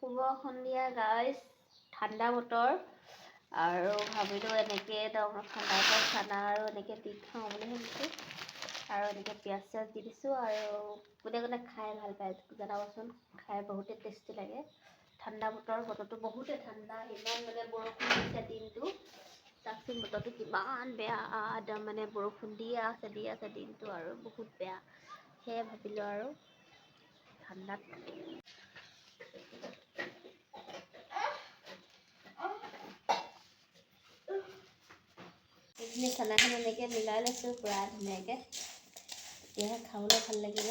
শুভ সন্ধিয়া গাইজ, ঠাণ্ডা বতৰ আৰু ভাবিলোঁ এনেকৈ একদম ঠাণ্ডা খানা আৰু এনেকৈ দি খাওঁ বুলি ভাবিছোঁ। আৰু এনেকৈ পিঁয়াজ চিয়াজ দি দিছোঁ আৰু কোনে কোনে খাই ভাল পায় জনাবচোন। খাই বহুতেই টেষ্টি লাগে। ঠাণ্ডা বতৰটো বহুতেই ঠাণ্ডা, ইমান মানে বৰষুণ দিছে দিনটো। চাওকচোন বতৰটো কিমান বেয়া, একদম মানে বৰষুণ দিয়ে আছে দিনটো আৰু বহুত বেয়া। সেয়ে ভাবিলোঁ আৰু ঠাণ্ডাত এইখিনি খানাখন এনেকৈ মিলাই লৈছোঁ পুৰা ধুনীয়াকৈ, তেতিয়াহে খাবলৈ ভাল লাগিব।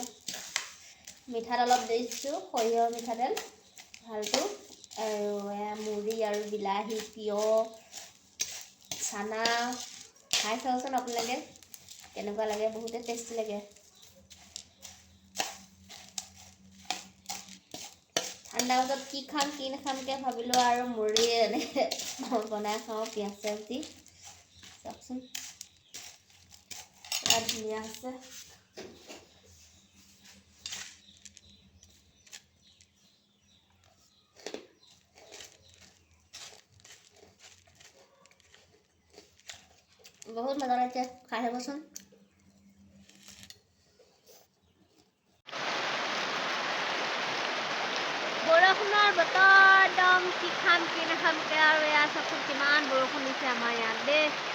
মিঠাতেল অলপ দিছোঁ, সৰিয়হ মিঠাতেল ভালটো, আৰু এয়া মুড়ি আৰু বিলাহী, তিয়ঁহ, চানা। খাই চাওকচোন আপোনালোকে কেনেকুৱা লাগে, বহুতেই টেষ্টি লাগে। ঠাণ্ডা বতৰত কি খাম কি নাখামকৈ ভাবিলোঁ আৰু মুড়ি এনেকৈ বনাই খাওঁ পিঁয়াজ চিয়াজ দি। চাওকচোন পুৰা ধুনীয়া হৈছে। বহুত মজা লাগিছে, খাই চাবচোন। বৰষুণৰ বতৰ একদম কি খাম কি নাখামকৈ আৰু এয়া চাওকচোন কিমান বৰষুণ দিছে আমাৰ ইয়াত দেই।